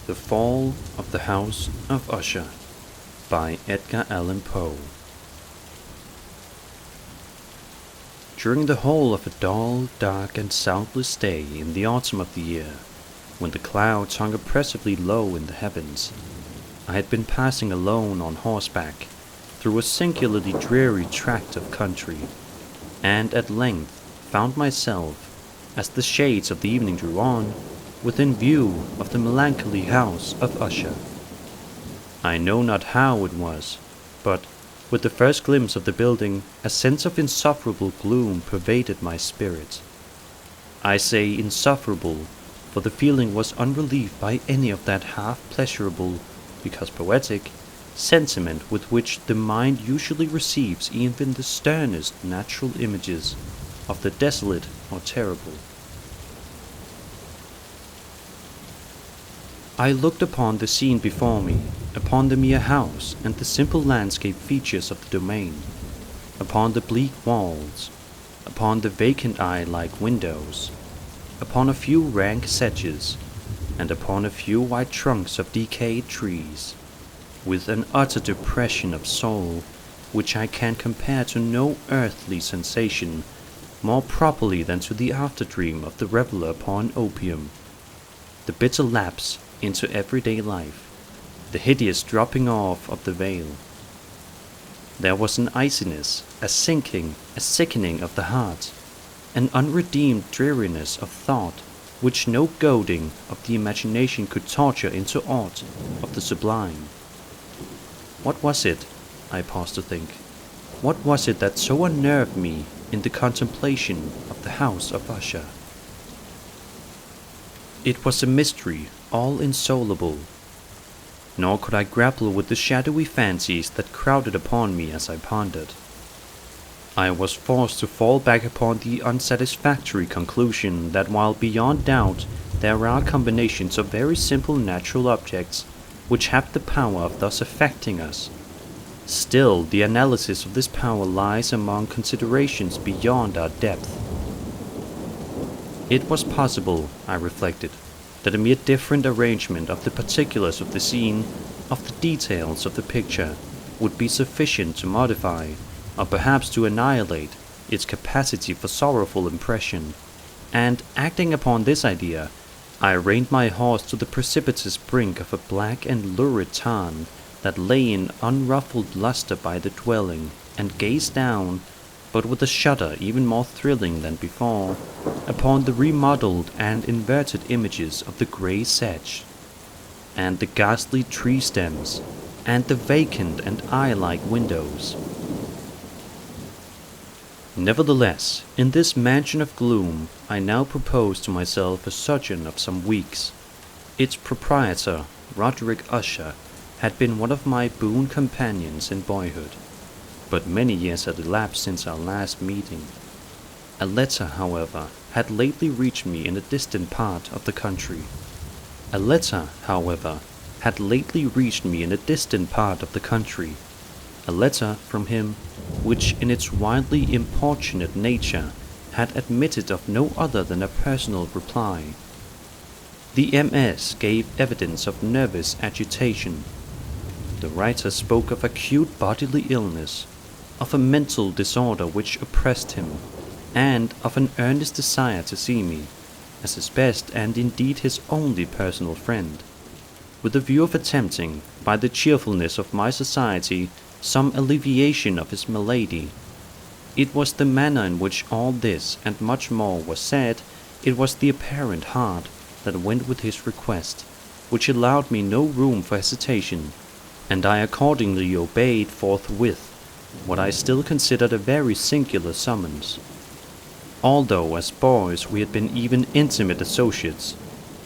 The Fall of the House of Usher by Edgar Allan Poe. During the whole of a dull, dark, and soundless day in the autumn of the year, when the clouds hung oppressively low in the heavens, I had been passing alone on horseback through a singularly dreary tract of country, and at length found myself, as the shades of the evening drew on, within view of the melancholy house of Usher. I know not how it was, but with the first glimpse of the building, a sense of insufferable gloom pervaded my spirit. I say insufferable, for the feeling was unrelieved by any of that half-pleasurable, because poetic, sentiment with which the mind usually receives even the sternest natural images of the desolate or terrible. I looked upon the scene before me, upon the mere house and the simple landscape features of the domain, upon the bleak walls, upon the vacant eye-like windows, upon a few rank sedges, and upon a few white trunks of decayed trees, with an utter depression of soul which I can compare to no earthly sensation more properly than to the after-dream of the reveller upon opium, the bitter lapse into everyday life, the hideous dropping off of the veil. There was an iciness, a sinking, a sickening of the heart, an unredeemed dreariness of thought which no goading of the imagination could torture into aught of the sublime. What was it, I paused to think, what was it that so unnerved me in the contemplation of the house of Usher? It was a mystery all insoluble, nor could I grapple with the shadowy fancies that crowded upon me as I pondered. I was forced to fall back upon the unsatisfactory conclusion that while beyond doubt there are combinations of very simple natural objects which have the power of thus affecting us, still the analysis of this power lies among considerations beyond our depth. It was possible, I reflected, that a mere different arrangement of the particulars of the scene, of the details of the picture, would be sufficient to modify, or perhaps to annihilate, its capacity for sorrowful impression, and, acting upon this idea, I reined my horse to the precipitous brink of a black and lurid tarn that lay in unruffled luster by the dwelling, and gazed down, but with a shudder even more thrilling than before, upon the remodeled and inverted images of the grey sedge, and the ghastly tree stems, and the vacant and eye-like windows. Nevertheless, in this mansion of gloom, I now proposed to myself a sojourn of some weeks. Its proprietor, Roderick Usher, had been one of my boon companions in boyhood, but many years had elapsed since our last meeting. A letter, however, had lately reached me in a distant part of the country. A letter from him which in its wildly importunate nature had admitted of no other than a personal reply. The MS gave evidence of nervous agitation. The writer spoke of acute bodily illness, of a mental disorder which oppressed him, and of an earnest desire to see me, as his best and indeed his only personal friend, with a view of attempting, by the cheerfulness of my society, some alleviation of his malady. It was the manner in which all this and much more was said, it was the apparent heart that went with his request, which allowed me no room for hesitation, and I accordingly obeyed forthwith what I still considered a very singular summons. Although as boys we had been even intimate associates,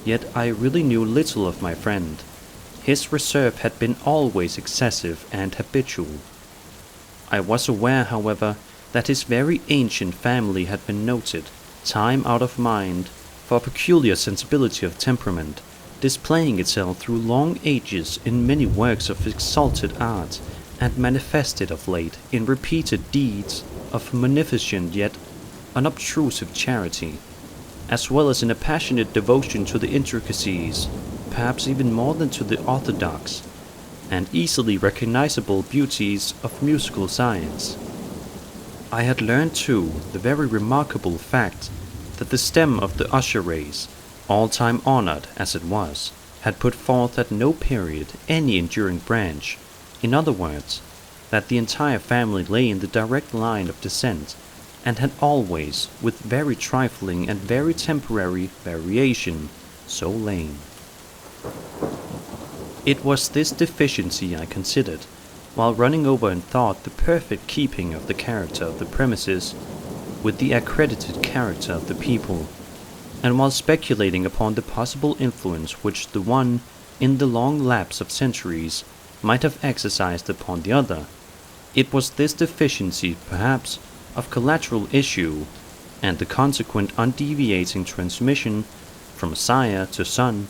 yet I really knew little of my friend. His reserve had been always excessive and habitual. I was aware, however, that his very ancient family had been noted, time out of mind, for a peculiar sensibility of temperament, displaying itself through long ages in many works of exalted art, and manifested of late in repeated deeds of munificent yet unobtrusive charity, as well as in a passionate devotion to the intricacies, perhaps even more than to the orthodox and easily recognizable beauties of musical science. I had learned too the very remarkable fact that the stem of the Usher race, all-time honored as it was, had put forth at no period any enduring branch. In other words, that the entire family lay in the direct line of descent, and had always, with very trifling and very temporary variation, so lain. It was this deficiency I considered, while running over in thought the perfect keeping of the character of the premises with the accredited character of the people, and while speculating upon the possible influence which the one, in the long lapse of centuries, might have exercised upon the other. It was this deficiency, perhaps, of collateral issue, and the consequent undeviating transmission, from sire to son,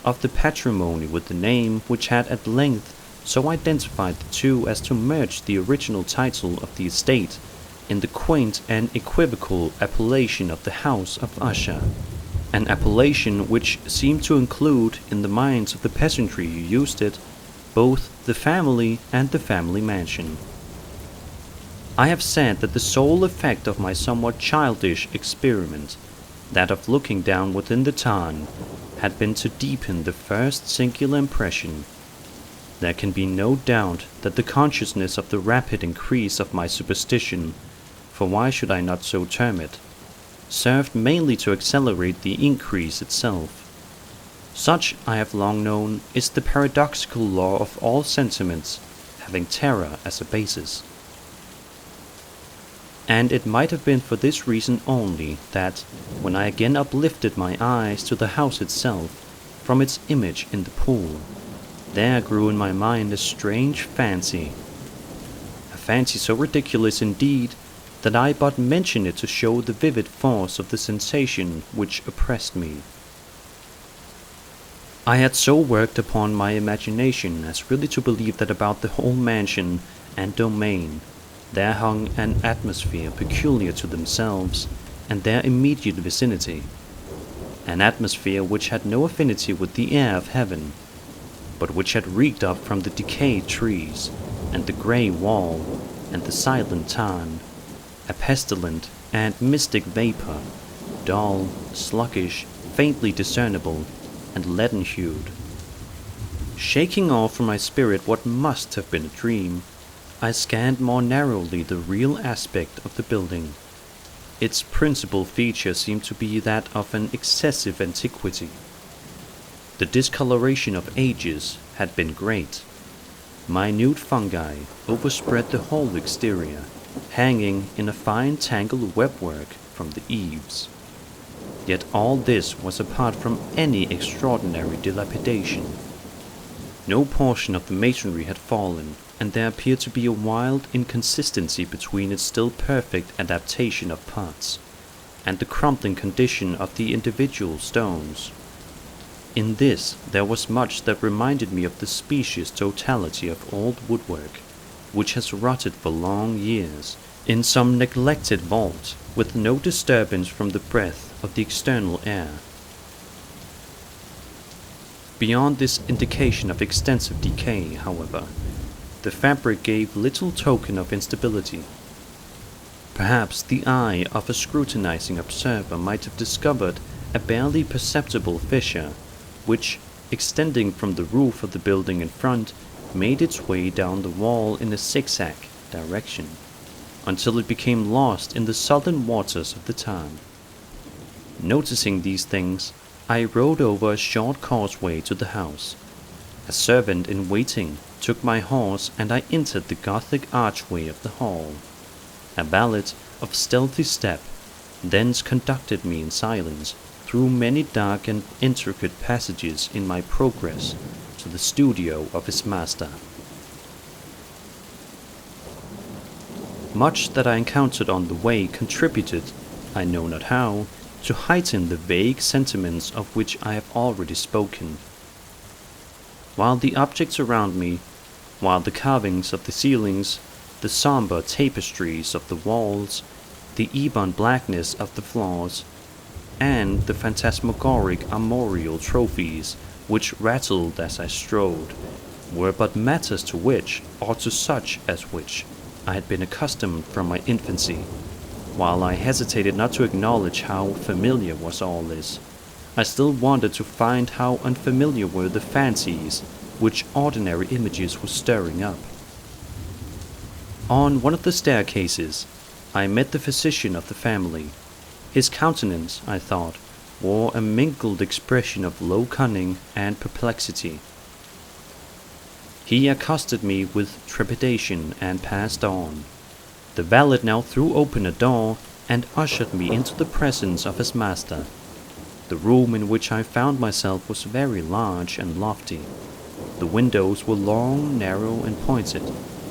of the patrimony with the name which had at length so identified the two as to merge the original title of the estate in the quaint and equivocal appellation of the House of Usher, an appellation which seemed to include, in the minds of the peasantry who used it, both the family and the family mansion. I have said that the sole effect of my somewhat childish experiment, that of looking down within the tarn, had been to deepen the first singular impression. There can be no doubt that the consciousness of the rapid increase of my superstition, for why should I not so term it, served mainly to accelerate the increase itself. Such, I have long known, is the paradoxical law of all sentiments having terror as a basis. And it might have been for this reason only that, when I again uplifted my eyes to the house itself from its image in the pool, there grew in my mind a strange fancy. A fancy so ridiculous indeed that I but mention it to show the vivid force of the sensation which oppressed me. I had so worked upon my imagination as really to believe that about the whole mansion and domain there hung an atmosphere peculiar to themselves and their immediate vicinity, an atmosphere which had no affinity with the air of heaven, but which had reeked up from the decayed trees, and the grey wall, and the silent tarn, a pestilent and mystic vapour, dull, sluggish, faintly discernible, and leaden-hued. Shaking off from my spirit what must have been a dream, I scanned more narrowly the real aspect of the building. Its principal feature seemed to be that of an excessive antiquity. The discoloration of ages had been great. Minute fungi overspread the whole exterior, hanging in a fine tangled webwork from the eaves. Yet all this was apart from any extraordinary dilapidation. No portion of the masonry had fallen, and there appeared to be a wild inconsistency between its still perfect adaptation of parts, and the crumbling condition of the individual stones. In this there was much that reminded me of the specious totality of old woodwork, which has rotted for long years, in some neglected vault, with no disturbance from the breath of the external air. Beyond this indication of extensive decay, however, the fabric gave little token of instability. Perhaps the eye of a scrutinizing observer might have discovered a barely perceptible fissure, which, extending from the roof of the building in front, made its way down the wall in a zigzag direction, until it became lost in the sullen waters of the tarn. Noticing these things, I rode over a short causeway to the house. A servant in waiting took my horse, and I entered the gothic archway of the hall. A valet of stealthy step thence conducted me in silence through many dark and intricate passages in my progress to the studio of his master. Much that I encountered on the way contributed, I know not how, to heighten the vague sentiments of which I have already spoken. While the objects around me, while the carvings of the ceilings, the sombre tapestries of the walls, the ebon blackness of the floors, and the phantasmagoric armorial trophies which rattled as I strode, were but matters to which, or to such as which, I had been accustomed from my infancy. While I hesitated not to acknowledge how familiar was all this, I still wanted to find how unfamiliar were the fancies which ordinary images were stirring up. On one of the staircases, I met the physician of the family. His countenance, I thought, wore a mingled expression of low cunning and perplexity. He accosted me with trepidation and passed on. The valet now threw open a door and ushered me into the presence of his master. The room in which I found myself was very large and lofty. The windows were long, narrow, and pointed,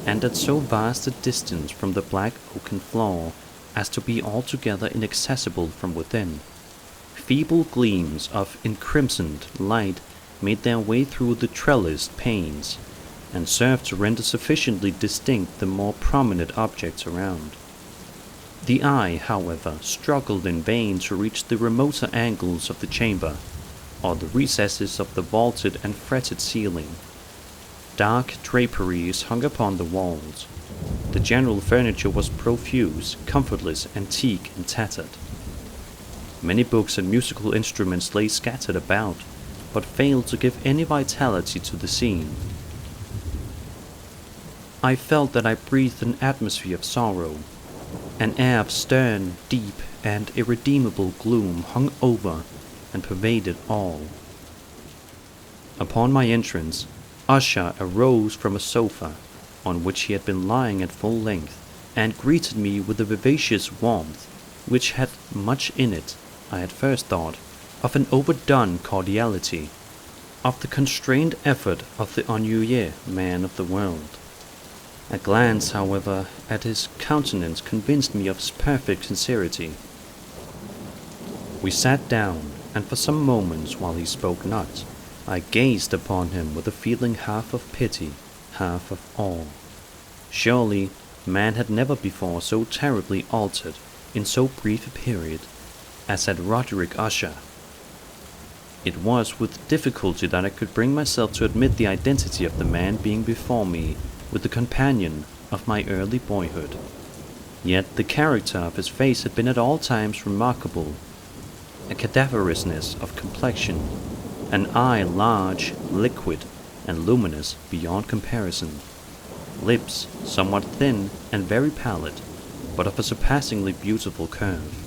and at so vast a distance from the black oaken floor as to be altogether inaccessible from within. Feeble gleams of encrimsoned light made their way through the trellised panes, and served to render sufficiently distinct the more prominent objects around. The eye, however, struggled in vain to reach the remoter angles of the chamber, or the recesses of the vaulted and fretted ceiling. Dark draperies hung upon the walls. The general furniture was profuse, comfortless, antique, and tattered. Many books and musical instruments lay scattered about, but failed to give any vitality to the scene. I felt that I breathed an atmosphere of sorrow. An air of stern, deep, and irredeemable gloom hung over and pervaded all. Upon my entrance, Usher arose from a sofa, on which he had been lying at full length, and greeted me with a vivacious warmth, which had much in it, I at first thought, of an overdone cordiality, of the constrained effort of the ennuyé man of the world. A glance, however, at his countenance convinced me of his perfect sincerity. We sat down, and for some moments, while he spoke not, I gazed upon him with a feeling half of pity, half of awe. Surely, man had never before so terribly altered, in so brief a period, as had Roderick Usher. It was with difficulty that I could bring myself to admit the identity of the man being before me with the companion of my early boyhood. Yet the character of his face had been at all times remarkable. A cadaverousness of complexion, an eye large, liquid, and luminous beyond comparison, lips somewhat thin and very pallid, but of a surpassingly beautiful curve,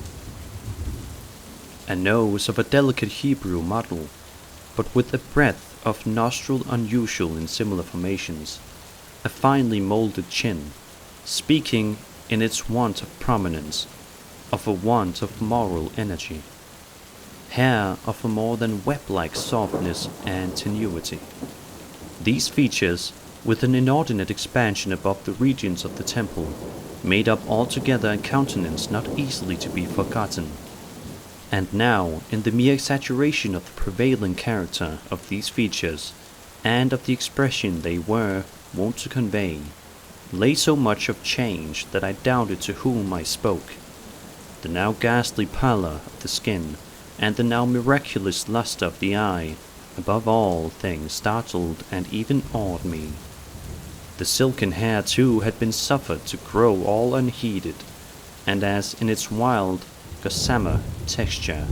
a nose of a delicate Hebrew model, but with a breadth of nostril unusual in similar formations, a finely molded chin, speaking in its want of prominence, of a want of moral energy, hair of a more than web-like softness and tenuity. These features, with an inordinate expansion above the regions of the temple, made up altogether a countenance not easily to be forgotten. And now, in the mere exaggeration of the prevailing character of these features, and of the expression they were wont to convey, lay so much of change that I doubted to whom I spoke. The now ghastly pallor of the skin, and the now miraculous lustre of the eye, above all things startled and even awed me. The silken hair, too, had been suffered to grow all unheeded, and as in its wild, gossamer texture,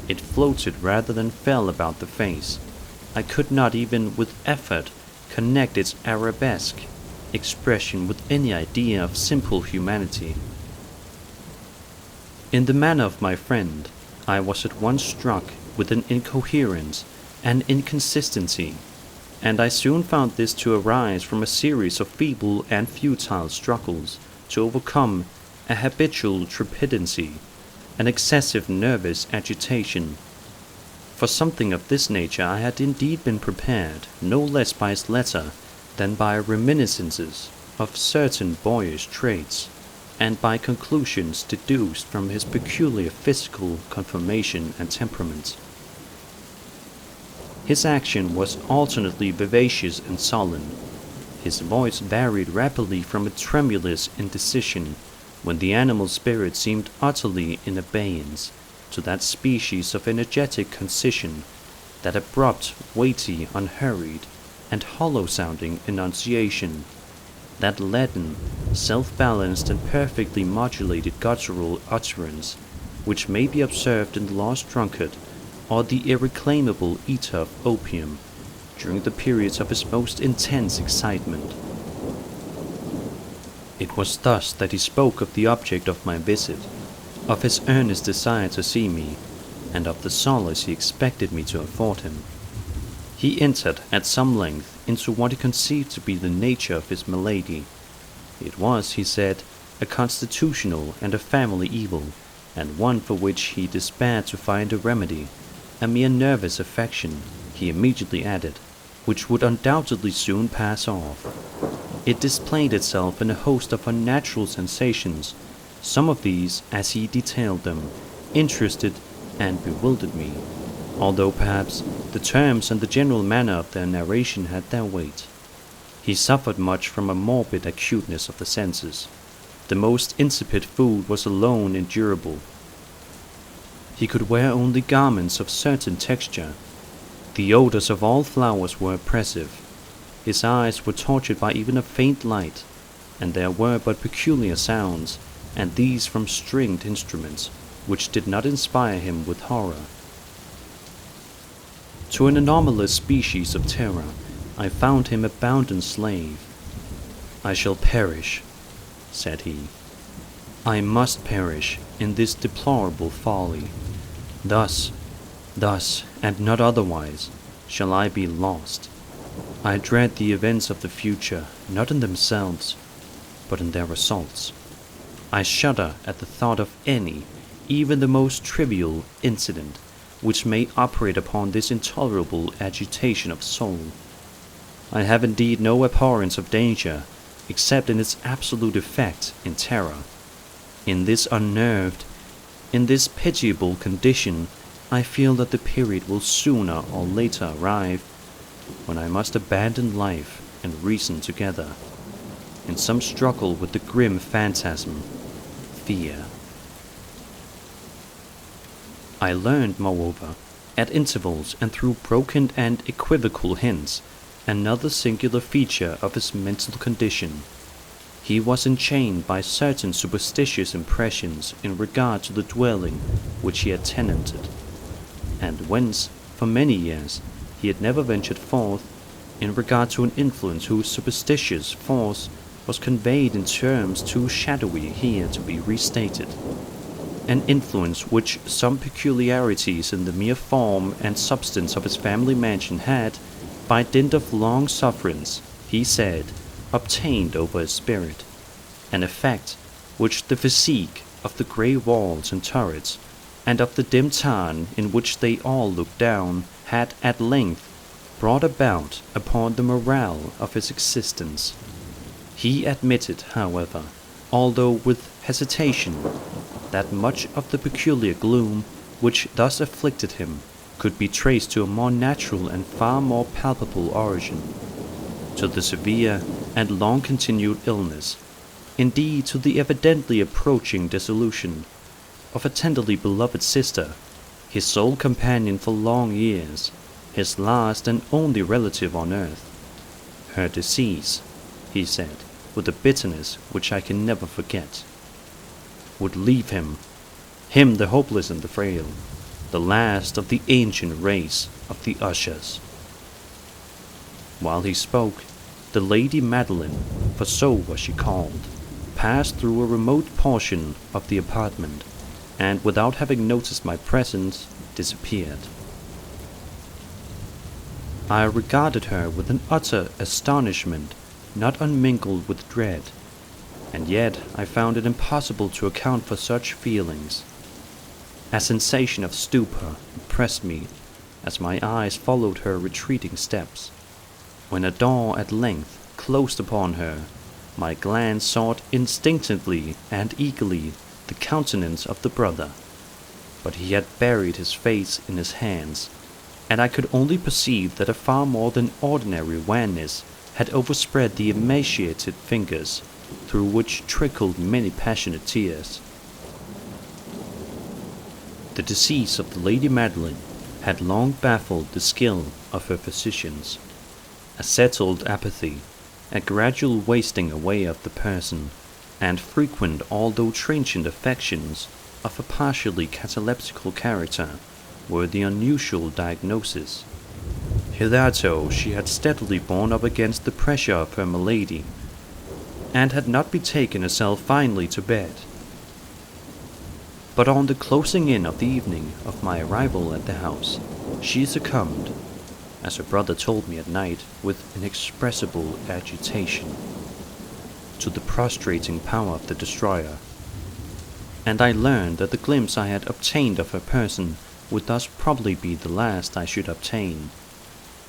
it floated rather than fell about the face, I could not even with effort connect its arabesque expression with any idea of simple humanity. In the manner of my friend, I was at once struck with an incoherence and inconsistency, and I soon found this to arise from a series of feeble and futile struggles to overcome a habitual trepidancy, an excessive nervous agitation. For something of this nature I had indeed been prepared, no less by his letter than by reminiscences of certain boyish traits, and by conclusions deduced from his peculiar physical conformation and temperament. His action was alternately vivacious and sullen. His voice varied rapidly from a tremulous indecision, when the animal spirit seemed utterly in abeyance, to that species of energetic concision that abrupt, weighty, unhurried, and hollow-sounding enunciation, that leaden, self-balanced and perfectly modulated guttural utterance which may be observed in the lost drunkard or the irreclaimable eater of opium during the periods of his most intense excitement. It was thus that he spoke of the object of my visit, of his earnest desire to see me, and of the solace he expected me to afford him. He entered at some length into what he conceived to be the nature of his malady. It was, he said, a constitutional and a family evil, and one for which he despaired to find a remedy, a mere nervous affection, he immediately added, which would undoubtedly soon pass off. It displayed itself in a host of unnatural sensations. Some of these, as he detailed them, interested and bewildered me, although perhaps the terms and the general manner of their narration had their weight. He suffered much from a morbid acuteness of the senses. The most insipid food was alone endurable. He could wear only garments of certain texture. The odors of all flowers were oppressive. His eyes were tortured by even a faint light, and there were but peculiar sounds, and these from stringed instruments, which did not inspire him with horror. To an anomalous species of terror, I found him a bounden slave. "I shall perish," said he. "I must perish in this deplorable folly. Thus, and not otherwise, shall I be lost. I dread the events of the future, not in themselves, but in their results. I shudder at the thought of any, even the most trivial, incident which may operate upon this intolerable agitation of soul. I have indeed no abhorrence of danger, except in its absolute effect in terror. In this unnerved, in this pitiable condition, I feel that the period will sooner or later arrive when I must abandon life and reason together, in some struggle with the grim phantasm, fear." I learned, moreover, at intervals and through broken and equivocal hints, another singular feature of his mental condition. He was enchained by certain superstitious impressions in regard to the dwelling which he had tenanted, and whence, for many years, he had never ventured forth, in regard to an influence whose superstitious force was conveyed in terms too shadowy here to be restated. An influence which some peculiarities in the mere form and substance of his family mansion had, by dint of long sufferance, he said, obtained over his spirit, an effect which the physique of the grey walls and turrets, and of the dim tarn in which they all looked down, had at length brought about upon the morale of his existence. He admitted, however, although with hesitation, that much of the peculiar gloom which thus afflicted him could be traced to a more natural and far more palpable origin, to the severe and long-continued illness, indeed to the evidently approaching dissolution, of a tenderly beloved sister, his sole companion for long years, his last and only relative on earth. Her decease, he said, with a bitterness which I can never forget, would leave him the hopeless and the frail, the last of the ancient race of the Ushers. While he spoke, the Lady Madeline, for so was she called, passed through a remote portion of the apartment, and without having noticed my presence, disappeared. I regarded her with an utter astonishment, not unmingled with dread, and yet I found it impossible to account for such feelings. A sensation of stupor oppressed me as my eyes followed her retreating steps. When a door at length closed upon her, my glance sought instinctively and eagerly the countenance of the brother, but he had buried his face in his hands, and I could only perceive that a far more than ordinary wanness had overspread the emaciated fingers, through which trickled many passionate tears. The decease of the Lady Madeline had long baffled the skill of her physicians. A settled apathy, a gradual wasting away of the person, and frequent although transient affections of a partially cataleptical character were the unusual diagnosis. Hitherto she had steadily borne up against the pressure of her malady, and had not betaken herself finally to bed. But on the closing in of the evening of my arrival at the house, she succumbed, as her brother told me at night with inexpressible agitation, to the prostrating power of the destroyer, and I learned that the glimpse I had obtained of her person would thus probably be the last I should obtain,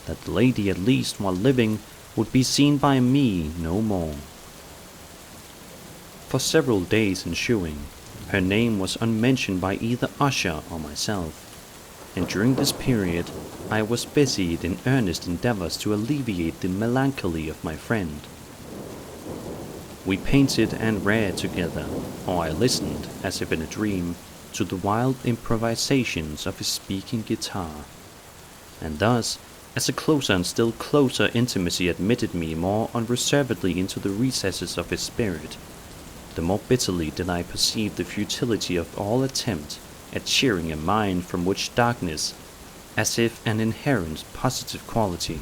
that the lady, at least while living, would be seen by me no more. For several days ensuing, her name was unmentioned by either Usher or myself, and during this period I was busied in earnest endeavors to alleviate the melancholy of my friend. We painted and read together, or I listened, as if in a dream, to the wild improvisations of his speaking guitar, and thus, as a closer and still closer intimacy admitted me more unreservedly into the recesses of his spirit, the more bitterly did I perceive the futility of all attempt at cheering a mind from which darkness, as if an inherent positive quality,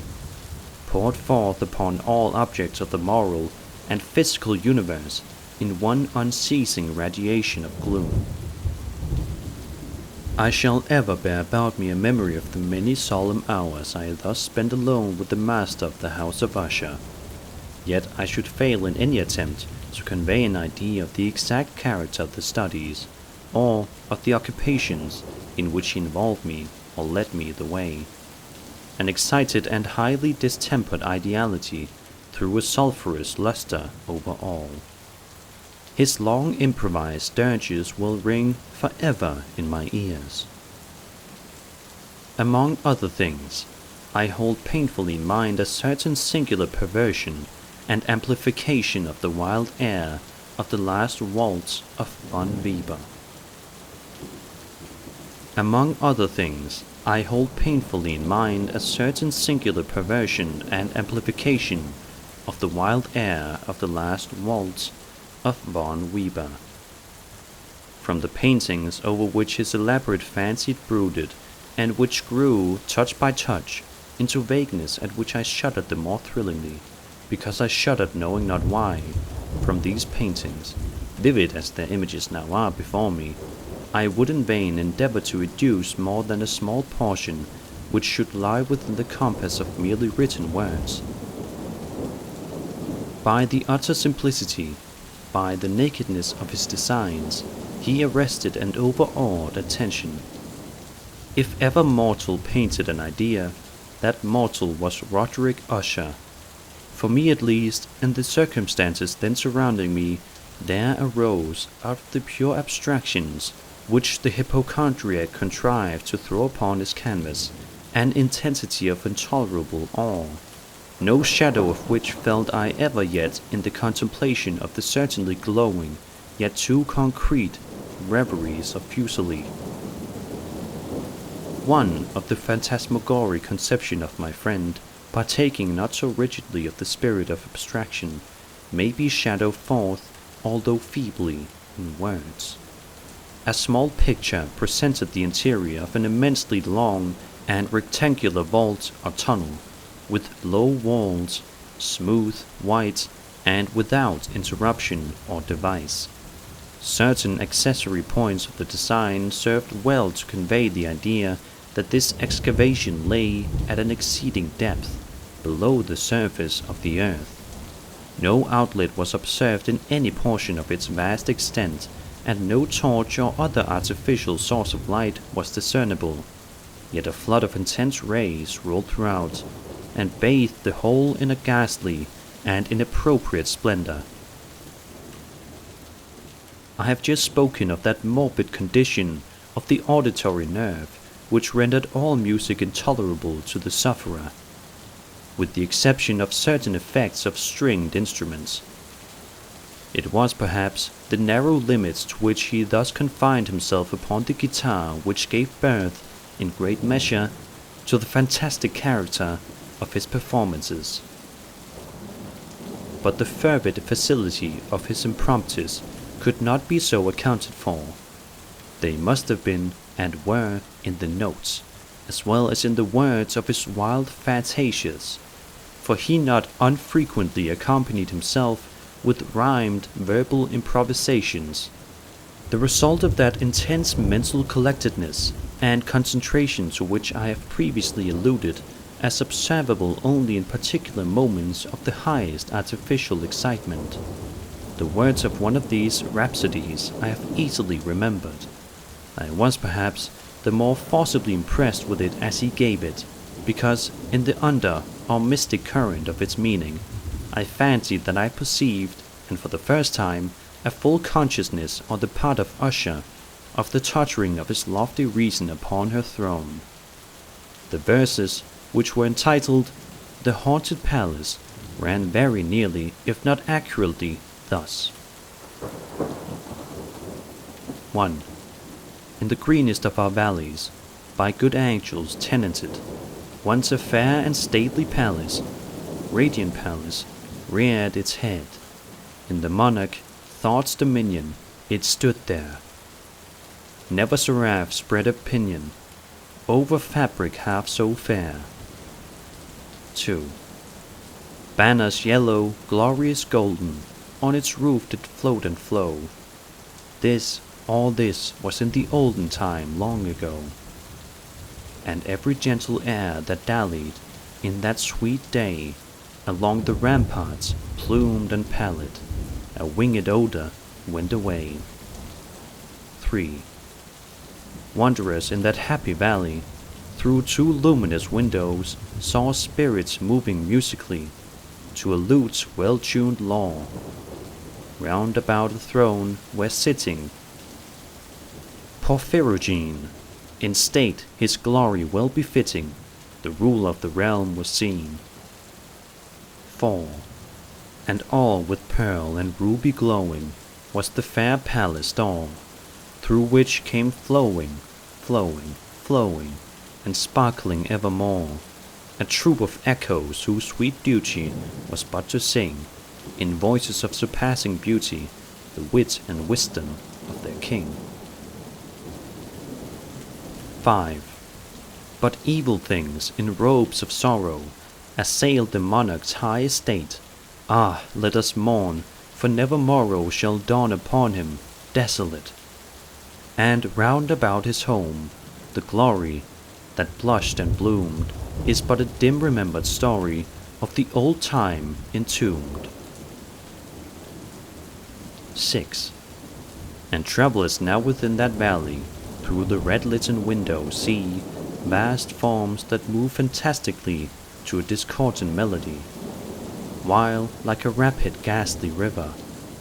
poured forth upon all objects of the moral and physical universe in one unceasing radiation of gloom. I shall ever bear about me a memory of the many solemn hours I had thus spent alone with the master of the house of Usher, yet I should fail in any attempt to convey an idea of the exact character of the studies, or of the occupations in which he involved me or led me the way. An excited and highly distempered ideality threw a sulphurous luster over all. His long improvised dirges will ring forever in my ears. Among other things, I hold painfully in mind a certain singular perversion and amplification of the wild air of the last waltz of von Weber. Among other things, I hold painfully in mind a certain singular perversion and amplification of the wild air of the last waltz of von Weber. From the paintings over which his elaborate fancy brooded, and which grew, touch by touch, into vagueness at which I shuddered the more thrillingly, because I shuddered knowing not why, from these paintings, vivid as their images now are before me, I would in vain endeavor to reduce more than a small portion which should lie within the compass of merely written words. By the utter simplicity, by the nakedness of his designs, he arrested and overawed attention. If ever mortal painted an idea, that mortal was Roderick Usher. For me at least, in the circumstances then surrounding me, there arose, out of the pure abstractions which the hypochondriac contrived to throw upon his canvas, an intensity of intolerable awe, no shadow of which felt I ever yet in the contemplation of the certainly glowing, yet too concrete, reveries of Fuseli. One of the phantasmagory conception of my friend, partaking not so rigidly of the spirit of abstraction, may be shadowed forth, although feebly, in words. A small picture presented the interior of an immensely long and rectangular vault or tunnel, with low walls, smooth, white, and without interruption or device. Certain accessory points of the design served well to convey the idea that this excavation lay at an exceeding depth, below the surface of the earth. No outlet was observed in any portion of its vast extent, and no torch or other artificial source of light was discernible, yet a flood of intense rays rolled throughout, and bathed the whole in a ghastly and inappropriate splendor. I have just spoken of that morbid condition of the auditory nerve which rendered all music intolerable to the sufferer, with the exception of certain effects of stringed instruments. It was perhaps the narrow limits to which he thus confined himself upon the guitar which gave birth, in great measure, to the fantastic character of his performances. But the fervid facility of his impromptus could not be so accounted for. They must have been, and were, in the notes, as well as in the words of his wild fantasias, for he not unfrequently accompanied himself with rhymed verbal improvisations, the result of that intense mental collectedness and concentration to which I have previously alluded, as observable only in particular moments of the highest artificial excitement. The words of one of these rhapsodies I have easily remembered. I was perhaps the more forcibly impressed with it as he gave it, because in the under or mystic current of its meaning, I fancied that I perceived, and for the first time, a full consciousness on the part of Usher of the tottering of his lofty reason upon her throne. The verses, which were entitled The Haunted Palace, ran very nearly, if not accurately, thus. 1. In the greenest of our valleys, by good angels tenanted, once a fair and stately palace, radiant palace, reared its head. In the monarch thought's dominion it stood there. Never seraph spread a pinion over fabric half so fair. 2. Banners yellow, glorious golden, on its roof did float and flow. All this was in the olden time long ago. And every gentle air that dallied in that sweet day along the ramparts, plumed and pallid, a winged odor went away. 3. Wanderers in that happy valley, through 2 luminous windows, saw spirits moving musically to a lute's well-tuned law. Round about the throne were sitting Porphyrogene, in state his glory well befitting, the rule of the realm was seen. 4. And all with pearl and ruby glowing was the fair palace door, through which came flowing, and sparkling evermore, a troop of echoes whose sweet duty was but to sing, in voices of surpassing beauty, the wit and wisdom of their king. 5. But evil things in robes of sorrow assailed the monarch's high estate. Ah, let us mourn, for never morrow shall dawn upon him, desolate. And round about his home, the glory that blushed and bloomed is but a dim remembered story of the old time entombed. 6. And travelers now within that valley, through the red-litten window see vast forms that move fantastically to a discordant melody, while, like a rapid ghastly river,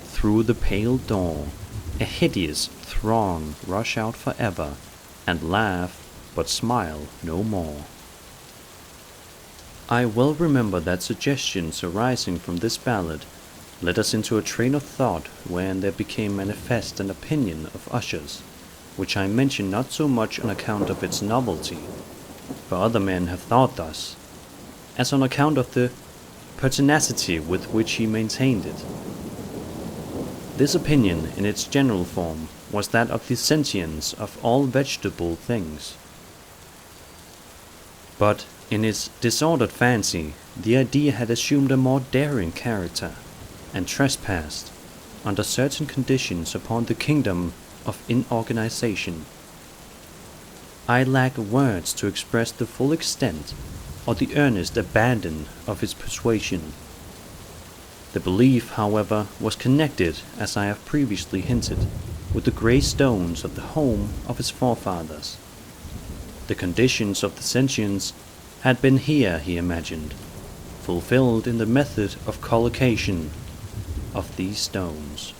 through the pale dawn, a hideous throng rush out forever, and laugh, but smile no more. I well remember that suggestions arising from this ballad led us into a train of thought wherein there became manifest an opinion of Usher's, which I mention not so much on account of its novelty, for other men have thought thus, as on account of the pertinacity with which he maintained it. This opinion, in its general form, was that of the sentience of all vegetable things. But in its disordered fancy, the idea had assumed a more daring character, and trespassed, under certain conditions, upon the kingdom of inorganization. I lack words to express the full extent or the earnest abandon of his persuasion. The belief, however, was connected, as I have previously hinted, with the grey stones of the home of his forefathers. The conditions of the sentience had been here, he imagined, fulfilled in the method of collocation of these stones,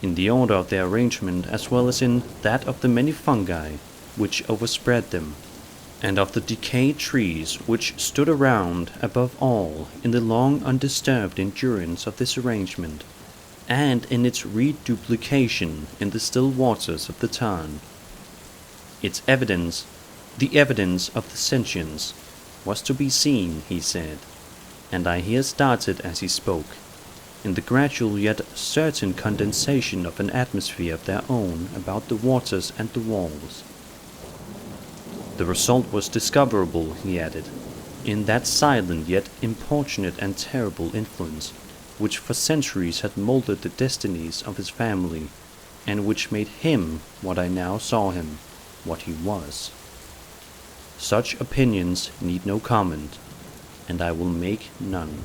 in the order of their arrangement as well as in that of the many fungi which overspread them, and of the decayed trees which stood around, above all in the long undisturbed endurance of this arrangement, and in its reduplication in the still waters of the Tarn. Its evidence, the evidence of the sentience, was to be seen, he said, and I here started as he spoke, in the gradual yet certain condensation of an atmosphere of their own about the waters and the walls. The result was discoverable, he added, in that silent yet importunate and terrible influence which for centuries had molded the destinies of his family, and which made him what I now saw him, what he was. Such opinions need no comment, and I will make none.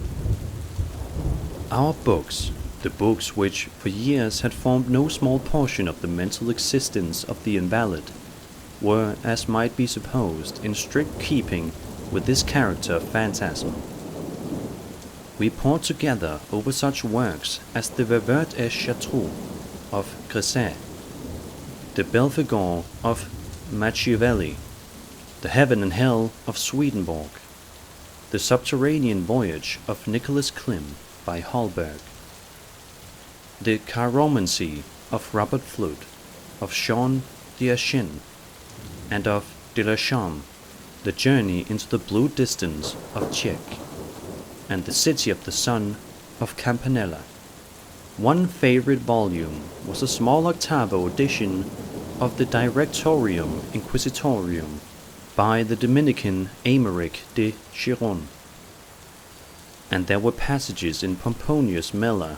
Our books, the books which for years had formed no small portion of the mental existence of the invalid, were, as might be supposed, in strict keeping with this character of phantasm. We pored together over such works as the Revert et Chartreux of Grisset, the Belphegor of Machiavelli, the Heaven and Hell of Swedenborg, the Subterranean Voyage of Nicholas Klim by Holberg, the Chiromancy of Robert Fludd, of Jean d'Archin, and of de la Chambre, the Journey into the Blue Distance of Tieck, and the City of the Sun of Campanella. One favorite volume was a small octavo edition of the Directorium Inquisitorium by the Dominican Aymeric de Giron, and there were passages in Pomponius Mela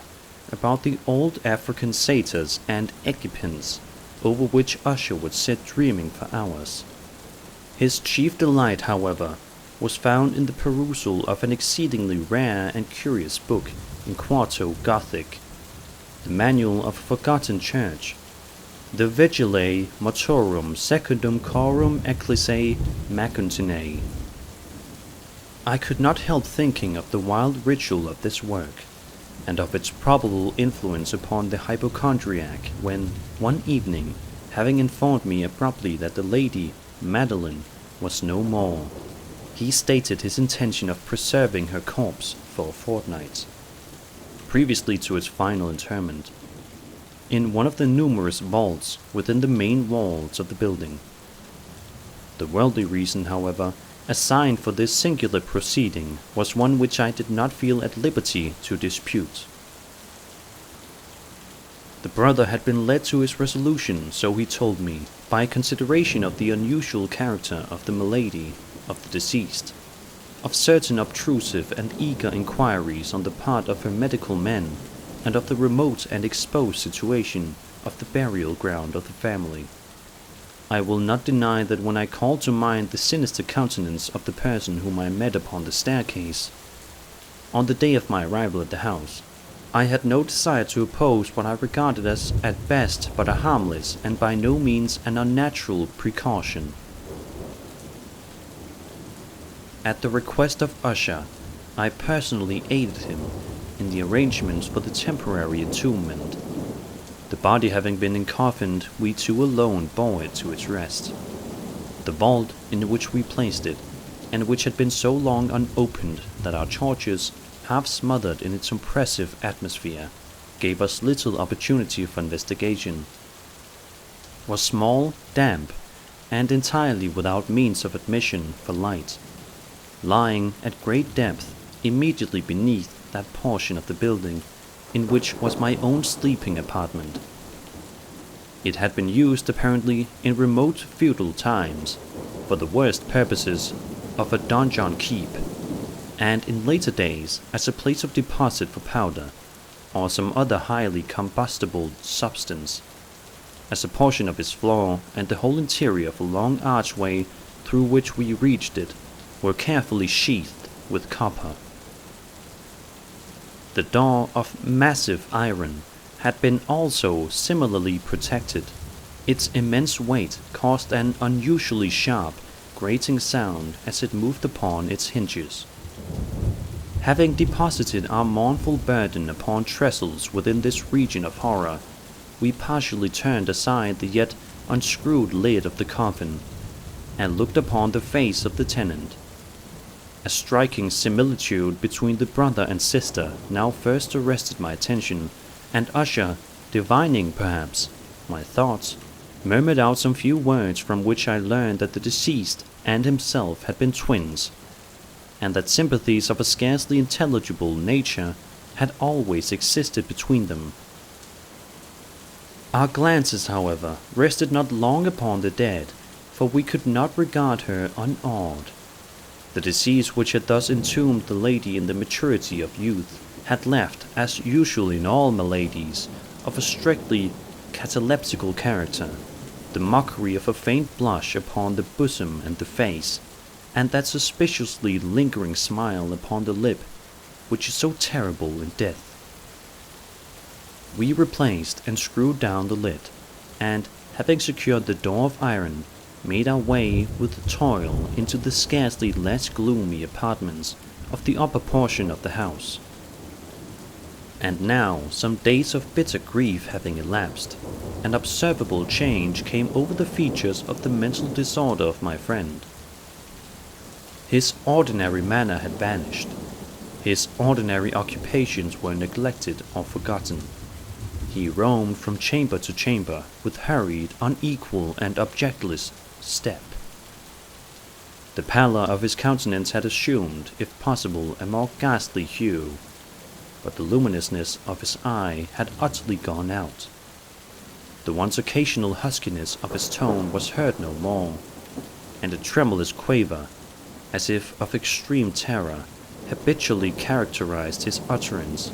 about the old African satyrs and equipans, over which Usher would sit dreaming for hours. His chief delight, however, was found in the perusal of an exceedingly rare and curious book in quarto Gothic, the Manual of a Forgotten Church, the Vigilae Mortuorum Secundum Chorum Ecclesiae Macuntinei. I could not help thinking of the wild ritual of this work, and of its probable influence upon the hypochondriac when, one evening, having informed me abruptly that the lady, Madeline, was no more, he stated his intention of preserving her corpse for a fortnight, previously to its final interment, in one of the numerous vaults within the main walls of the building. The worldly reason, however, assigned for this singular proceeding was one which I did not feel at liberty to dispute. The brother had been led to his resolution, so he told me, by consideration of the unusual character of the malady of the deceased, of certain obtrusive and eager inquiries on the part of her medical men, and of the remote and exposed situation of the burial ground of the family. I will not deny that when I called to mind the sinister countenance of the person whom I met upon the staircase, on the day of my arrival at the house, I had no desire to oppose what I regarded as at best but a harmless and by no means an unnatural precaution. At the request of Usher, I personally aided him in the arrangements for the temporary entombment. The body having been encoffined, we two alone bore it to its rest. The vault in which we placed it, and which had been so long unopened that our torches, half smothered in its oppressive atmosphere, gave us little opportunity for investigation, was small, damp, and entirely without means of admission for light, lying at great depth immediately beneath that portion of the building in which was my own sleeping apartment. It had been used apparently in remote feudal times for the worst purposes of a donjon keep, and in later days as a place of deposit for powder, or some other highly combustible substance, as a portion of its floor and the whole interior of a long archway through which we reached it were carefully sheathed with copper. The door of massive iron had been also similarly protected. Its immense weight caused an unusually sharp, grating sound as it moved upon its hinges. Having deposited our mournful burden upon trestles within this region of horror, we partially turned aside the yet unscrewed lid of the coffin, and looked upon the face of the tenant. A striking similitude between the brother and sister now first arrested my attention, and Usher, divining, perhaps, my thoughts, murmured out some few words from which I learned that the deceased and himself had been twins, and that sympathies of a scarcely intelligible nature had always existed between them. Our glances, however, rested not long upon the dead, for we could not regard her unawed. The disease which had thus entombed the lady in the maturity of youth had left, as usual in all maladies, of a strictly cataleptical character, the mockery of a faint blush upon the bosom and the face, and that suspiciously lingering smile upon the lip, which is so terrible in death. We replaced and screwed down the lid, and, having secured the door of iron, made our way with toil into the scarcely less gloomy apartments of the upper portion of the house. And now, some days of bitter grief having elapsed, an observable change came over the features of the mental disorder of my friend. His ordinary manner had vanished. His ordinary occupations were neglected or forgotten. He roamed from chamber to chamber with hurried, unequal, and objectless step. The pallor of his countenance had assumed, if possible, a more ghastly hue, but the luminousness of his eye had utterly gone out. The once occasional huskiness of his tone was heard no more, and a tremulous quaver, as if of extreme terror, habitually characterized his utterance.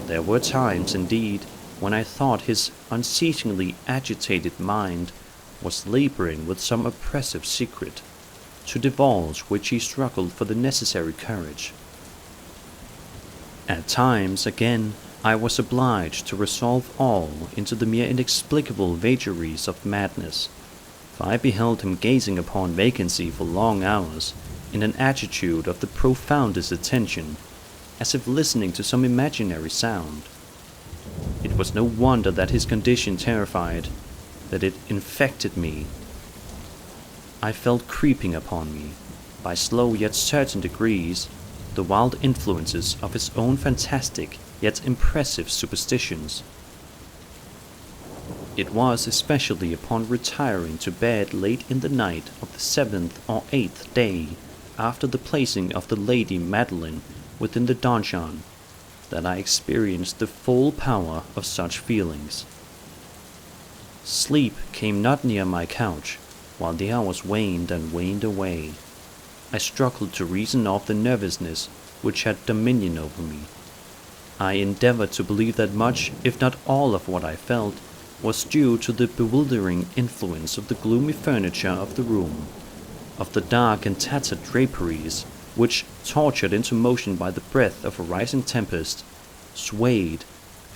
There were times, indeed, when I thought his unceasingly agitated mind was laboring with some oppressive secret, to divulge which he struggled for the necessary courage. At times, again, I was obliged to resolve all into the mere inexplicable vagaries of madness, for I beheld him gazing upon vacancy for long hours, in an attitude of the profoundest attention, as if listening to some imaginary sound. It was no wonder that his condition terrified, that it infected me. I felt creeping upon me, by slow yet certain degrees, the wild influences of his own fantastic yet impressive superstitions. It was especially upon retiring to bed late in the night of the 7th or 8th day after the placing of the Lady Madeline within the donjon that I experienced the full power of such feelings. Sleep came not near my couch, while the hours waned and waned away. I struggled to reason off the nervousness which had dominion over me. I endeavored to believe that much, if not all of what I felt, was due to the bewildering influence of the gloomy furniture of the room, of the dark and tattered draperies, which, tortured into motion by the breath of a rising tempest, swayed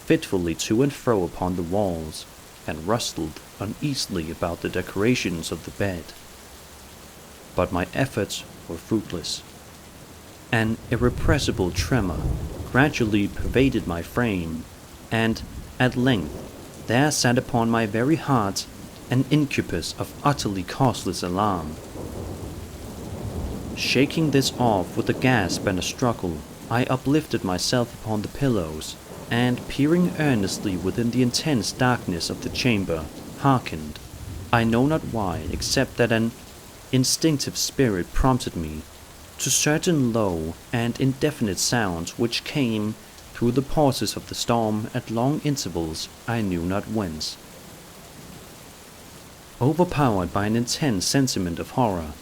fitfully to and fro upon the walls, and rustled uneasily about the decorations of the bed. But my efforts were fruitless. An irrepressible tremor gradually pervaded my frame, and, at length, there sat upon my very heart an incubus of utterly causeless alarm. Shaking this off with a gasp and a struggle, I uplifted myself upon the pillows, and, peering earnestly within the intense darkness of the chamber, hearkened, I know not why, except that an instinctive spirit prompted me, to certain low and indefinite sounds which came through the pauses of the storm at long intervals I knew not whence. Overpowered by an intense sentiment of horror,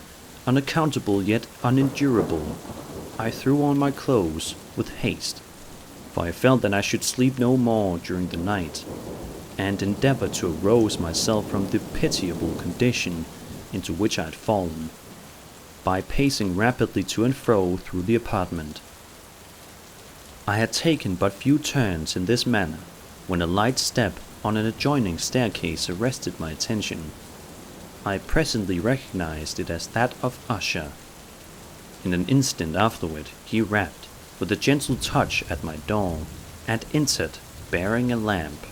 unaccountable yet unendurable, I threw on my clothes with haste, for I felt that I should sleep no more during the night, and endeavored to arouse myself from the pitiable condition into which I had fallen, by pacing rapidly to and fro through the apartment. I had taken but few turns in this manner when a light step on an adjoining staircase arrested my attention. I presently recognized it as that of Usher. In an instant afterward he rapped with a gentle touch at my door, and entered bearing a lamp.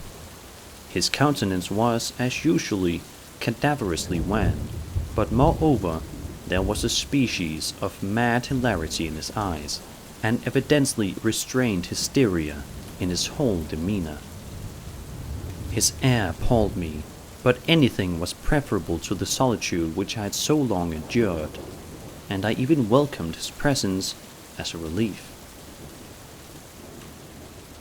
His countenance was, as usually, cadaverously wan, but moreover there was a species of mad hilarity in his eyes, and evidently restrained hysteria in his whole demeanor. His air appalled me, but anything was preferable to the solitude which I had so long endured, and I even welcomed his presence as a relief.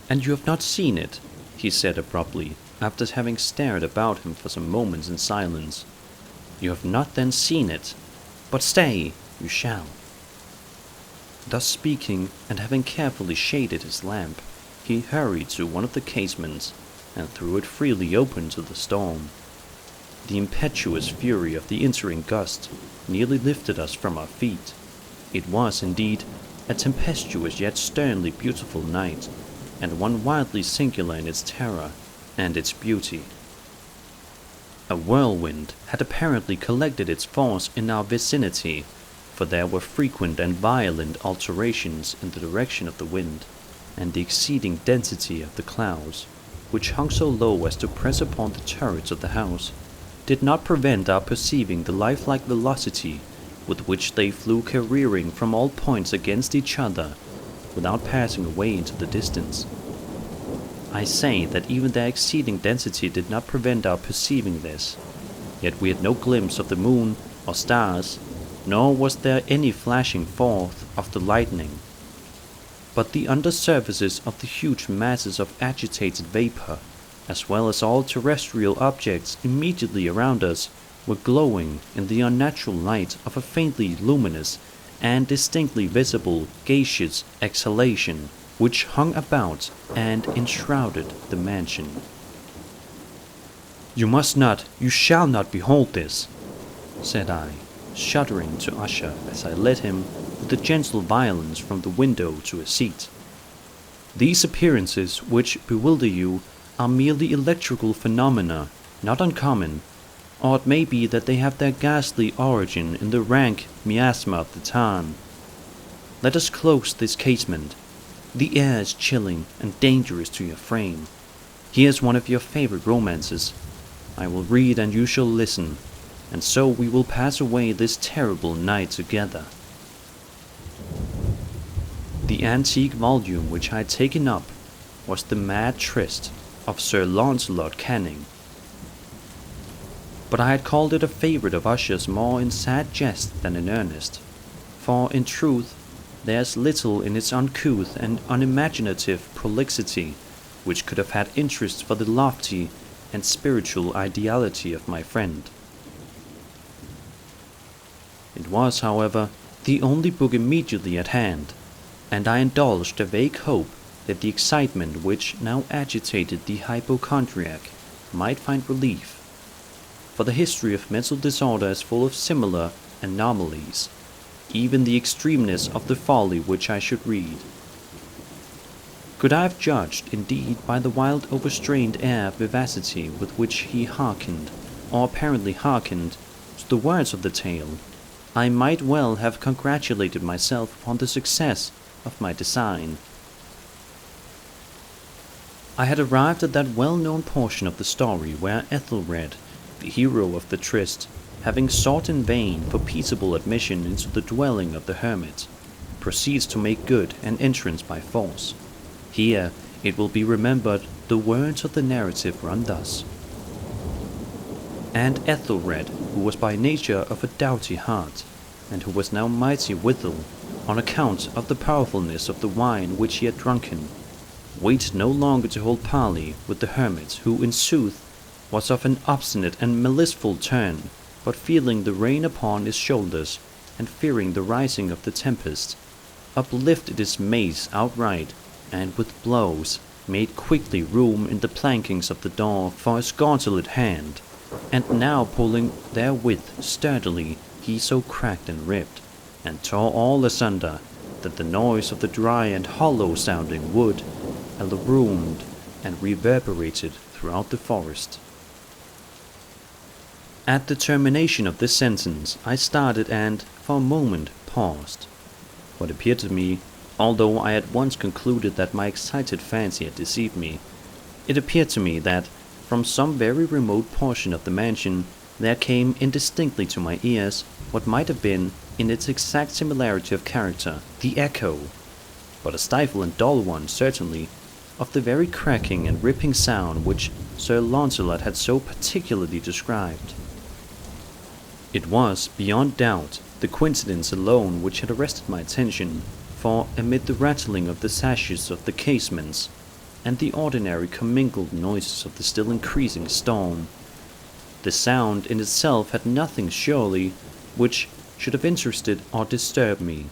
"And you have not seen it," he said abruptly, after having stared about him for some moments in silence. "You have not then seen it, but stay, you shall." Thus speaking, and having carefully shaded his lamp, he hurried to one of the casements, and threw it freely open to the storm. The impetuous fury of the entering gust nearly lifted us from our feet. It was, indeed, a tempestuous yet sternly beautiful night, and one wildly singular in its terror and its beauty. A whirlwind had apparently collected its force in our vicinity, for there were frequent and violent alterations in the direction of the wind, and the exceeding density of the clouds, which hung so low as to press upon the turrets of the house, did not prevent our perceiving the lifelike velocity with which they flew careering from all points against each other, without passing away into the distance. I say that even their exceeding density did not prevent our perceiving this, yet we had no glimpse of the moon or stars, nor was there any flashing forth of the lightning. But the undersurfaces of the huge masses of agitated vapor, as well as all terrestrial objects immediately around us, were glowing in the unnatural light of a faintly luminous and distinctly visible gaseous exhalation, which hung about and enshrouded the mansion. "You must not, you shall not behold this," said I, shuddering to Usher as I led him with a gentle violence from the window to a seat. "These appearances which bewilder you are merely electrical phenomena, not uncommon, or it may be that they have their ghastly origin in the rank miasma of the tarn. Let us close this casement. The air is chilling and dangerous to your frame. Here is one of your favorite romances. I will read and you shall listen, and so we will pass away this terrible night together." The antique volume which I had taken up was The Mad Tryst of Sir Launcelot Canning. But I had called it a favorite of Usher's more in sad jest than in earnest, for in truth there is little in its uncouth and unimaginative prolixity which could have had interest for the lofty and spiritual ideality of my friend. It was, however, the only book immediately at hand, and I indulged a vague hope that the excitement which now agitated the hypochondriac might find relief, for the history of mental disorder is full of similar anomalies, even the extremeness of the folly which I should read. Could I have judged, indeed, by the wild overstrained air of vivacity with which he hearkened, or apparently hearkened, to the words of the tale, I might well have congratulated myself upon the success of my design. I had arrived at that well-known portion of the story where Ethelred, the hero of the tryst, having sought in vain for peaceable admission into the dwelling of the hermit, proceeds to make good an entrance by force. Here, it will be remembered, the words of the narrative run thus: "And Ethelred, who was by nature of a doughty heart, and who was now mighty withal, on account of the powerfulness of the wine which he had drunken, waited no longer to hold parley with the hermit, who in sooth was of an obstinate and maliceful turn, but feeling the rain upon his shoulders, and fearing the rising of the tempest, uplifted his mace outright, and with blows made quickly room in the plankings of the door for his gauntlet hand, and now pulling therewith sturdily, he so cracked and ripped, and tore all asunder, that the noise of the dry and hollow-sounding wood alarmed and reverberated throughout the forest." At the termination of this sentence, I started and, for a moment, paused. What appeared to me, although I at once concluded that my excited fancy had deceived me, it appeared to me that, from some very remote portion of the mansion, there came indistinctly to my ears what might have been, in its exact similarity of character, the echo, but a stifled and dull one certainly, of the very cracking and ripping sound which Sir Launcelot had so particularly described. It was, beyond doubt, the coincidence alone which had arrested my attention, for amid the rattling of the sashes of the casements, and the ordinary commingled noises of the still increasing storm, the sound in itself had nothing surely which should have interested or disturbed me.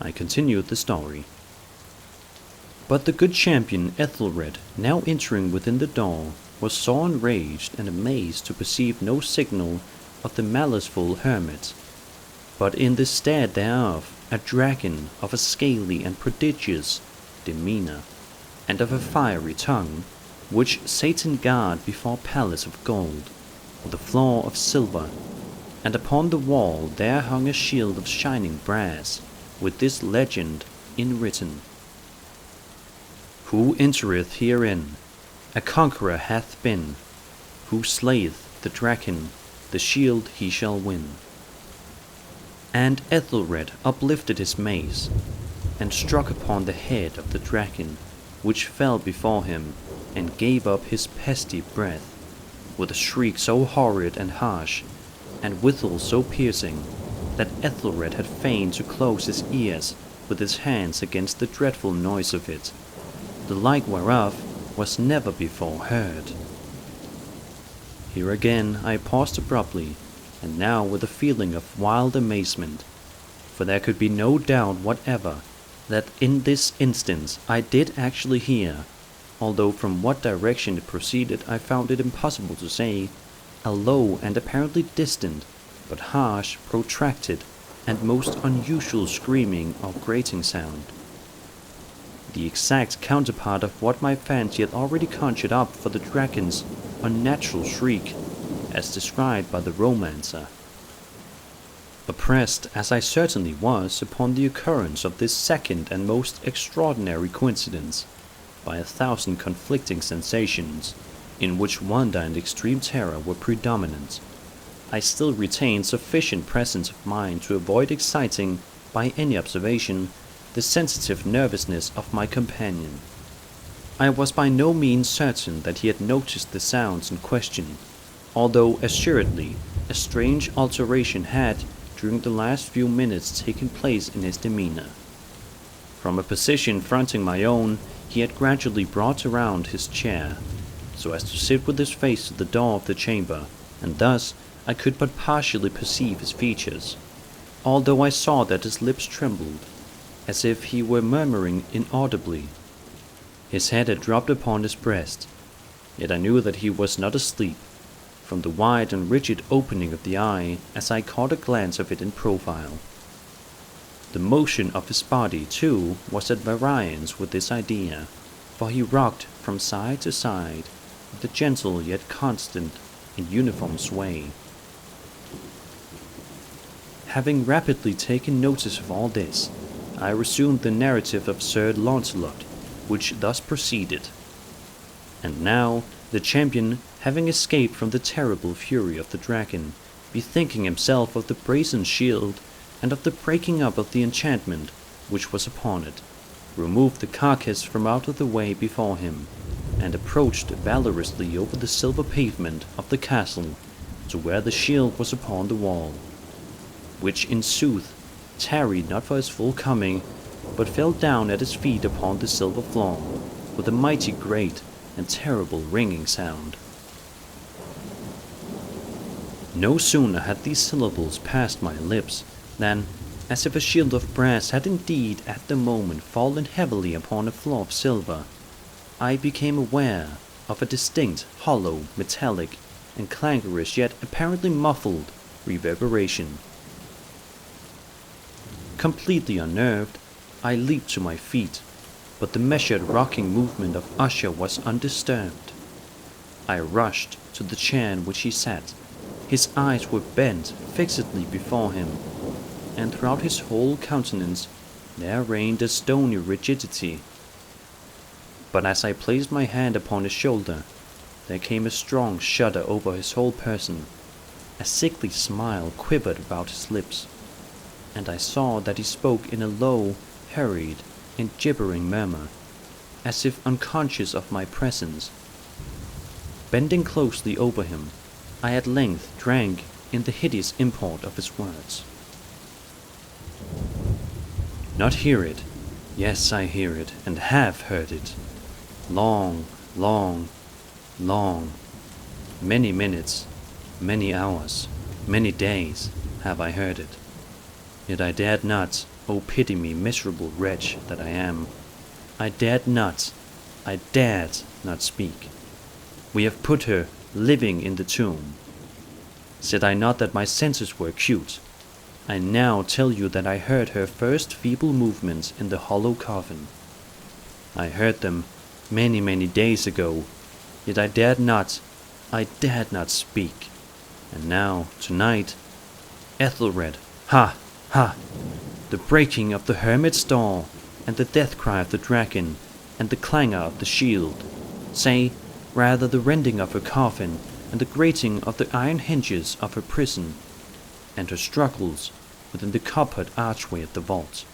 I continued the story. But the good champion Ethelred, now entering within the door, was sore enraged and amazed to perceive no signal of the maliceful hermit, but in the stead thereof a dragon of a scaly and prodigious demeanour, and of a fiery tongue, which Satan guard before palace of gold, with a floor of silver, and upon the wall there hung a shield of shining brass, with this legend inwritten: Who entereth herein, a conqueror hath been, who slayeth the dragon, the shield he shall win. And Ethelred uplifted his mace, and struck upon the head of the dragon, which fell before him, and gave up his pesty breath, with a shriek so horrid and harsh, and withal so piercing, that Ethelred had fain to close his ears with his hands against the dreadful noise of it, the like whereof was never before heard. Here again I paused abruptly, and now with a feeling of wild amazement, for there could be no doubt whatever that in this instance I did actually hear, although from what direction it proceeded I found it impossible to say, a low and apparently distant, but harsh, protracted, and most unusual screaming or grating sound. The exact counterpart of what my fancy had already conjured up for the dragon's unnatural shriek, as described by the romancer. Oppressed as I certainly was upon the occurrence of this second and most extraordinary coincidence, by 1,000 conflicting sensations, in which wonder and extreme terror were predominant, I still retained sufficient presence of mind to avoid exciting, by any observation, the sensitive nervousness of my companion. I was by no means certain that he had noticed the sounds in question, although assuredly a strange alteration had, during the last few minutes, taken place in his demeanour. From a position fronting my own, he had gradually brought around his chair, so as to sit with his face to the door of the chamber, and thus I could but partially perceive his features, although I saw that his lips trembled, as if he were murmuring inaudibly. His head had dropped upon his breast, yet I knew that he was not asleep, from the wide and rigid opening of the eye as I caught a glance of it in profile. The motion of his body, too, was at variance with this idea, for he rocked from side to side with a gentle yet constant and uniform sway. Having rapidly taken notice of all this, I resumed the narrative of Sir Launcelot, which thus proceeded. And now, the champion, having escaped from the terrible fury of the dragon, bethinking himself of the brazen shield, and of the breaking up of the enchantment which was upon it, removed the carcass from out of the way before him, and approached valorously over the silver pavement of the castle to where the shield was upon the wall, which in sooth tarried not for his full coming, but fell down at his feet upon the silver floor, with a mighty great and terrible ringing sound. No sooner had these syllables passed my lips than, as if a shield of brass had indeed at the moment fallen heavily upon a floor of silver, I became aware of a distinct, hollow, metallic, and clangorous yet apparently muffled reverberation. Completely unnerved, I leaped to my feet, but the measured rocking movement of Usher was undisturbed. I rushed to the chair in which he sat. His eyes were bent fixedly before him, and throughout his whole countenance there reigned a stony rigidity. But as I placed my hand upon his shoulder, there came a strong shudder over his whole person. A sickly smile quivered about his lips, and I saw that he spoke in a low, hurried, and gibbering murmur, as if unconscious of my presence. Bending closely over him, I at length drank in the hideous import of his words. Not hear it? Yes, I hear it, and have heard it. Long, long, long. Many minutes, many hours, many days have I heard it. Yet I dared not, oh pity me, miserable wretch that I am. I dared not speak. We have put her living in the tomb. Said I not that my senses were acute? I now tell you that I heard her first feeble movements in the hollow coffin. I heard them many, many days ago, yet I dared not speak. And now, tonight, Ethelred, ha, ha! The breaking of the hermit's door, and the death cry of the dragon, and the clangor of the shield. Say, rather, the rending of her coffin, and the grating of the iron hinges of her prison, and her struggles within the coppered archway of the vault.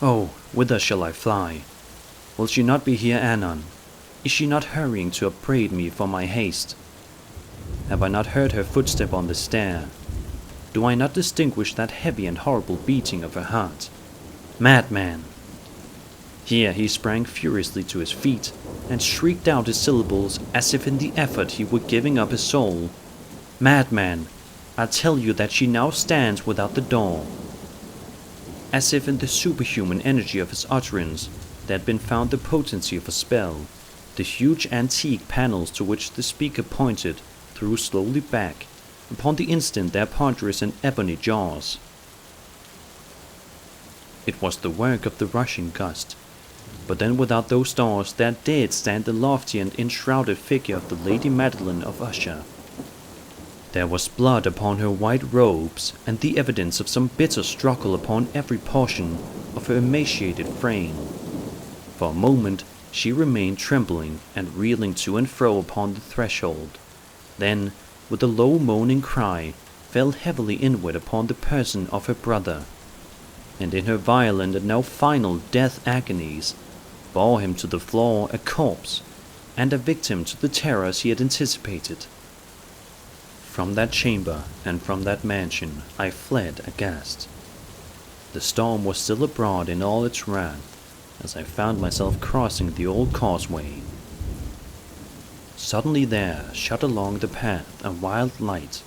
Oh, whither shall I fly? Will she not be here anon? Is she not hurrying to upbraid me for my haste? Have I not heard her footstep on the stair? Do I not distinguish that heavy and horrible beating of her heart? Madman! Here he sprang furiously to his feet, and shrieked out his syllables as if in the effort he were giving up his soul. Madman! I tell you that she now stands without the door. As if in the superhuman energy of his utterance there had been found the potency of a spell, the huge antique panels to which the speaker pointed threw slowly back, upon the instant their ponderous and ebony jaws. It was the work of the rushing gust, but then without those doors there did stand the lofty and enshrouded figure of the Lady Madeline of Usher. There was blood upon her white robes, and the evidence of some bitter struggle upon every portion of her emaciated frame. For a moment she remained trembling and reeling to and fro upon the threshold, then, with a low moaning cry, fell heavily inward upon the person of her brother, and in her violent and now final death agonies, bore him to the floor a corpse, and a victim to the terrors he had anticipated. From that chamber and from that mansion I fled aghast. The storm was still abroad in all its wrath, as I found myself crossing the old causeway. Suddenly there shot along the path a wild light,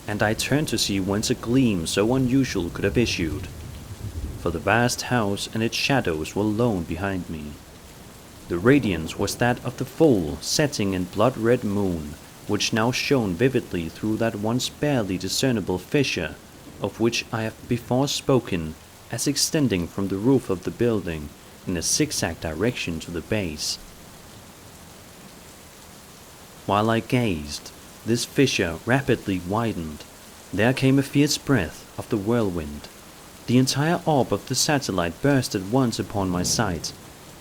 and I turned to see whence a gleam so unusual could have issued, for the vast house and its shadows were lone behind me. The radiance was that of the full, setting and blood-red moon, which now shone vividly through that once barely discernible fissure of which I have before spoken, as extending from the roof of the building in a zigzag direction to the base. While I gazed, this fissure rapidly widened. There came a fierce breath of the whirlwind. The entire orb of the satellite burst at once upon my sight.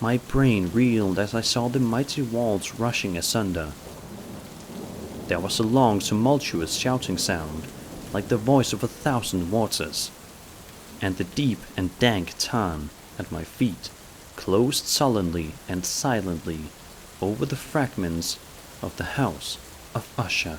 My brain reeled as I saw the mighty walls rushing asunder. There was a long, tumultuous shouting sound, like the voice of 1,000 waters, and the deep and dank tarn at my feet closed sullenly and silently over the fragments of the house of Usher.